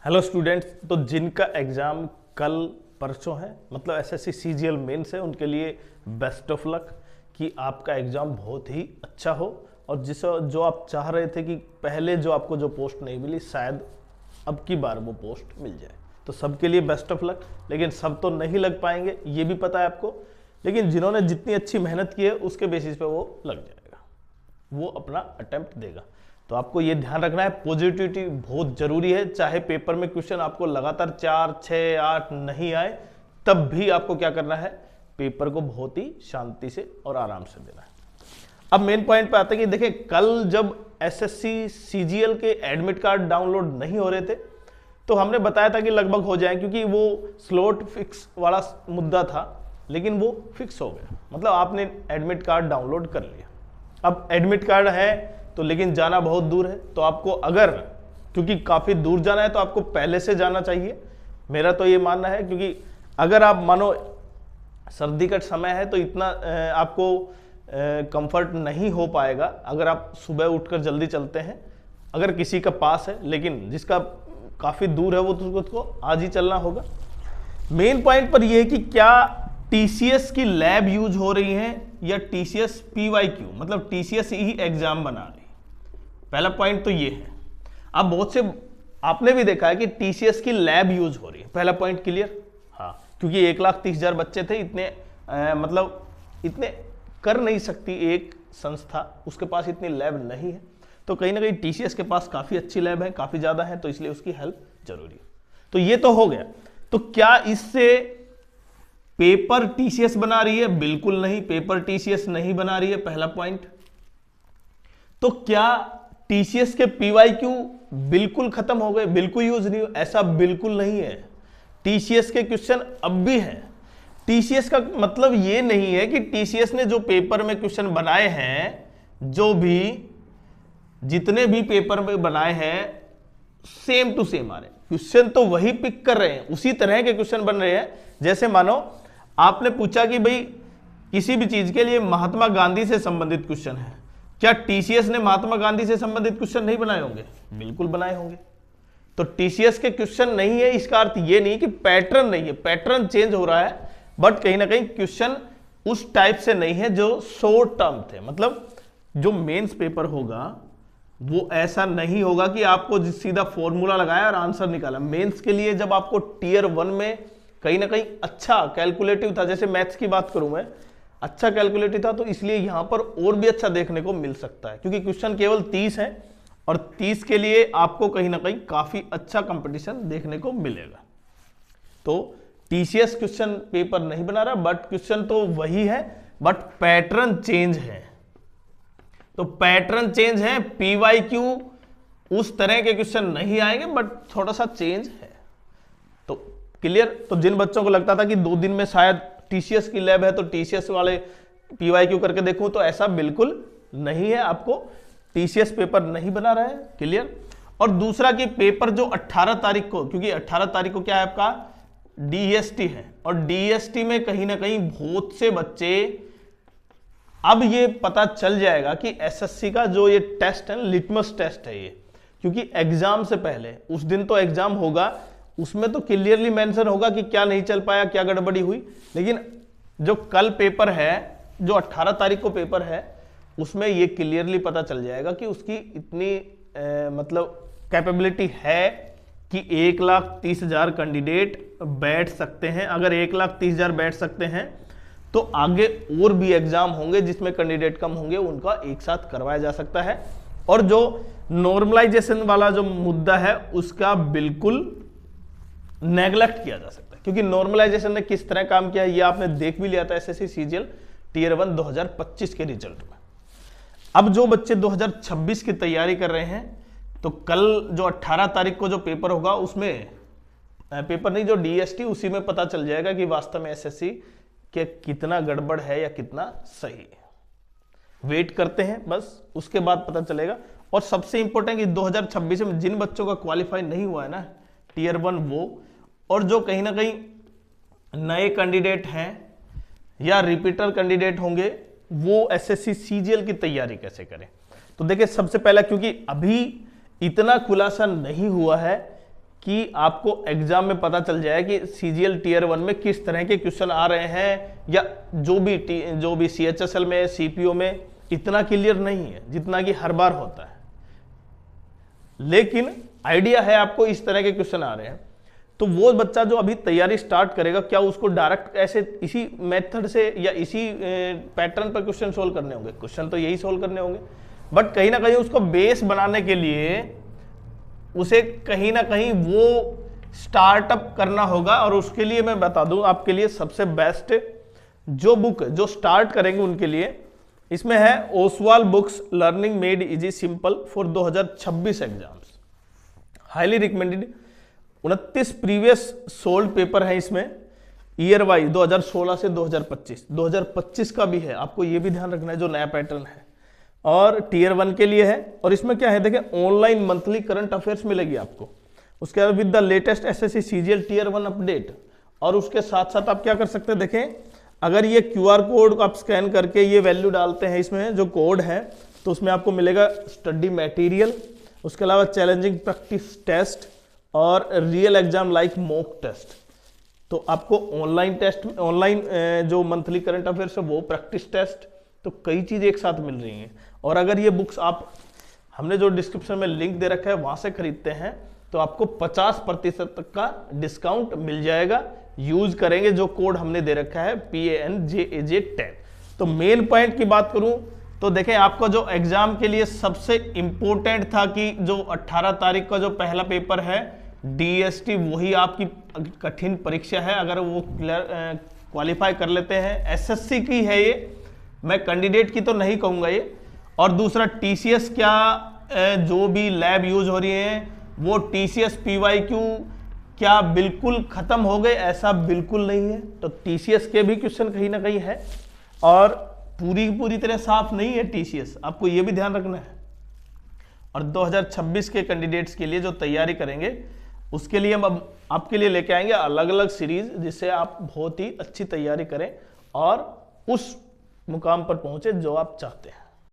Hello students, तो जिनका exam कल परसों है, मतलब एसएससी सीजीएल मेंस है, उनके लिए बेस्ट ऑफ लक कि आपका एग्ज़ाम बहुत ही अच्छा हो। और जो आप चाह रहे थे कि पहले जो आपको जो पोस्ट नहीं मिली, शायद अब की बार वो पोस्ट मिल जाए, तो सबके लिए बेस्ट ऑफ लक। लेकिन सब तो नहीं लग पाएंगे, ये भी पता है आपको, लेकिन जिन्होंने जितनी अच्छी मेहनत की है उसके बेसिस पे वो लग जाएगा, वो अपना अटेम्प्ट देगा। तो आपको ये ध्यान रखना है, पॉजिटिविटी बहुत जरूरी है। चाहे पेपर में क्वेश्चन आपको लगातार 4, 6, 8 नहीं आए, तब भी आपको क्या करना है, पेपर को बहुत ही शांति से और आराम से देना है। अब मेन पॉइंट पे आते हैं कि देखिए, कल जब एसएससी सीजीएल के एडमिट कार्ड डाउनलोड नहीं हो रहे थे तो हमने बताया था कि लगभग हो जाए, क्योंकि वो स्लॉट फिक्स वाला मुद्दा था, लेकिन वो फिक्स हो गया। मतलब आपने एडमिट कार्ड डाउनलोड कर लिया। अब एडमिट कार्ड है तो लेकिन जाना बहुत दूर है, तो आपको अगर, क्योंकि काफ़ी दूर जाना है तो आपको पहले से जाना चाहिए, मेरा तो ये मानना है। क्योंकि अगर आप मानो सर्दी का समय है तो इतना आपको कंफर्ट नहीं हो पाएगा अगर आप सुबह उठकर जल्दी चलते हैं, अगर किसी का पास है। लेकिन जिसका काफ़ी दूर है वो तो उसको आज ही चलना होगा। मेन पॉइंट पर यह है कि क्या टीसीएस की लैब यूज हो रही है या टीसीएस पीवाईक्यू, मतलब टीसीएस ही एग्जाम बना रही है। पहला पॉइंट तो ये है। अब बहुत से आपने भी देखा है कि टीसीएस की लैब यूज हो रही है। पहला पॉइंट क्लियर, हाँ, क्योंकि 1,30,000 बच्चे थे, इतने मतलब इतने कर नहीं सकती एक संस्था, उसके पास इतनी लैब नहीं है। तो कहीं ना कहीं टीसीएस के पास काफ़ी अच्छी लैब है, काफ़ी ज़्यादा है, तो इसलिए उसकी हेल्प जरूरी है। तो ये तो हो गया। तो क्या इससे पेपर टीसीएस बना रही है? बिल्कुल नहीं, पेपर टीसीएस नहीं बना रही है, पहला पॉइंट। तो क्या टीसीएस के पीवाईक्यू बिल्कुल खत्म हो गए, बिल्कुल यूज नहीं हो? ऐसा बिल्कुल नहीं है। टीसीएस के क्वेश्चन अब भी हैं। टीसीएस का मतलब ये नहीं है कि टीसीएस ने जो पेपर में क्वेश्चन बनाए हैं, जो भी जितने भी पेपर में बनाए हैं, सेम टू सेम आ रहे हैं। क्वेश्चन तो वही पिक कर रहे हैं, उसी तरह के क्वेश्चन बन रहे हैं। जैसे मानो आपने पूछा कि भाई किसी भी चीज के लिए महात्मा गांधी से संबंधित क्वेश्चन है, क्या टीसीएस ने महात्मा गांधी से संबंधित क्वेश्चन नहीं बनाए होंगे? बिल्कुल बनाए होंगे। तो टीसीएस के क्वेश्चन नहीं है, इसका अर्थ ये नहीं कि पैटर्न नहीं है, पैटर्न चेंज हो रहा है, बट कहीं ना कहीं क्वेश्चन उस टाइप से नहीं है जो शॉर्ट टर्म थे। मतलब जो मेंस पेपर होगा वो ऐसा नहीं होगा कि आपको सीधा फॉर्मूला लगाया और आंसर निकाला। मेंस के लिए जब आपको टीयर 1 में कहीं ना कहीं अच्छा कैलकुलेटिव था, जैसे मैथ्स की बात करूं मैं, अच्छा कैलकुलेटिव था, तो इसलिए यहां पर और भी अच्छा देखने को मिल सकता है, क्योंकि क्वेश्चन केवल 30 है और 30 के लिए आपको कहीं ना कहीं काफी अच्छा कंपटीशन देखने को मिलेगा। तो टीसीएस क्वेश्चन पेपर नहीं बना रहा, बट क्वेश्चन तो वही है, बट पैटर्न चेंज है। तो पैटर्न चेंज है, पीवाईक्यू उस तरह के क्वेश्चन नहीं आएंगे, बट थोड़ा सा चेंज है। तो क्लियर। तो जिन बच्चों को लगता था कि 2 दिन में शायद टीसीएस की लैब है तो टीसीएस वाले पीवाईक्यू करके देखूं, तो ऐसा बिल्कुल नहीं है। आपको टीसीएस पेपर नहीं बना रहा है, क्लियर। और दूसरा कि पेपर जो 18 तारीख को, क्योंकि 18 तारीख को क्या है आपका डीएसटी है, और डीएसटी में कहीं ना कहीं बहुत से बच्चे, अब ये पता चल जाएगा कि एसएससी का जो ये टेस्ट है, लिटमस टेस्ट है ये, क्योंकि एग्जाम से पहले उस दिन तो एग्जाम होगा, उसमें तो क्लियरली मेंशन होगा कि क्या नहीं चल पाया, क्या गड़बड़ी हुई। लेकिन जो कल पेपर है, जो 18 तारीख को पेपर है, उसमें ये क्लियरली पता चल जाएगा कि उसकी इतनी मतलब कैपेबिलिटी है कि 1,30,000 कैंडिडेट बैठ सकते हैं। अगर 1,30,000 बैठ सकते हैं तो आगे और भी एग्जाम होंगे जिसमें कैंडिडेट कम होंगे, उनका एक साथ करवाया जा सकता है। और जो नॉर्मलाइजेशन वाला जो मुद्दा है उसका बिल्कुल नेगलेक्ट किया जा सकता है, क्योंकि नॉर्मलाइजेशन ने किस तरह काम किया ये आपने देख भी लिया था एसएससी सीजीएल टीयर 1 2025 के रिजल्ट में। अब जो बच्चे 2026 की तैयारी कर रहे हैं, तो कल जो 18 तारीख को जो पेपर होगा, उसमें पेपर नहीं, जो डीएसटी, उसी में पता चल जाएगा कि वास्तव में एसएससी के कितना गड़बड़ है या कितना सही है। वेट करते हैं बस, उसके बाद पता चलेगा। और सबसे इंपॉर्टेंट कि 2026 में जिन बच्चों का क्वालिफाई नहीं हुआ है ना टीयर 1, वो, और जो कहीं ना कहीं नए कैंडिडेट हैं या रिपीटर कैंडिडेट होंगे, वो एसएससी सीजीएल की तैयारी कैसे करें। तो देखिए, सबसे पहला, क्योंकि अभी इतना खुलासा नहीं हुआ है कि आपको एग्जाम में पता चल जाए कि सीजीएल टीयर 1 में किस तरह के क्वेश्चन आ रहे हैं, या जो भी सीएचएसएल में, सीपीओ में इतना क्लियर नहीं है जितना कि हर बार होता है, लेकिन आइडिया है आपको इस तरह के क्वेश्चन आ रहे हैं। तो वो बच्चा जो अभी तैयारी स्टार्ट करेगा, क्या उसको डायरेक्ट ऐसे इसी मेथड से या इसी पैटर्न पर क्वेश्चन सोल्व करने होंगे? क्वेश्चन तो यही सोल्व करने होंगे, बट कहीं ना कहीं उसको बेस बनाने के लिए उसे कहीं ना कहीं वो स्टार्टअप करना होगा। और उसके लिए मैं बता दूं आपके लिए सबसे बेस्ट जो बुक जो स्टार्ट करेंगे उनके लिए, इसमें है Oswal books learning made easy simple for 2026 exams, highly recommended. 29 previous solved paper है इसमें, ईयर वाइज 2016 से 2025 का भी है, आपको ये भी ध्यान रखना है जो नया पैटर्न है, और टीयर 1 के लिए है। और इसमें क्या है देखिए, ऑनलाइन मंथली करंट अफेयर्स मिलेगी आपको, उसके बाद with the latest SSC CGL tier 1 update. और उसके साथ साथ आप क्या कर सकते हैं, देखें अगर ये क्यूआर कोड आप स्कैन करके ये वैल्यू डालते हैं, इसमें जो कोड है, तो उसमें आपको मिलेगा स्टडी मटेरियल, उसके अलावा चैलेंजिंग प्रैक्टिस टेस्ट और real exam like mock test. तो आपको ऑनलाइन टेस्ट, ऑनलाइन जो मंथली करंट अफेयर्स है वो, प्रैक्टिस टेस्ट, तो कई चीज़ एक साथ मिल रही हैं। और अगर ये बुक्स आप, हमने जो डिस्क्रिप्शन में लिंक दे रखा है वहाँ से खरीदते हैं तो आपको 50% तक का डिस्काउंट मिल जाएगा, यूज करेंगे जो कोड हमने दे रखा है PANJAJ10। तो मेन पॉइंट की बात करूं तो देखें, आपका जो एग्जाम के लिए सबसे इंपॉर्टेंट था कि जो 18 तारीख का जो पहला पेपर है DST, वही आपकी कठिन परीक्षा है। अगर वो क्वालिफाई कर लेते हैं, SSC की है ये, मैं कैंडिडेट की तो नहीं कहूँगा ये। और दूसरा TCS, क्या जो भी लैब यूज हो रही है वो TCS PYQ क्या बिल्कुल खत्म हो गए? ऐसा बिल्कुल नहीं है। तो TCS के भी क्वेश्चन कहीं ना कहीं है, और पूरी तरह साफ नहीं है TCS, आपको ये भी ध्यान रखना है। और 2026 के कैंडिडेट्स के लिए जो तैयारी करेंगे उसके लिए हम अब आपके लिए लेके आएंगे अलग अलग सीरीज, जिससे आप बहुत ही अच्छी तैयारी करें और उस मुकाम पर पहुंचे जो आप चाहते हैं।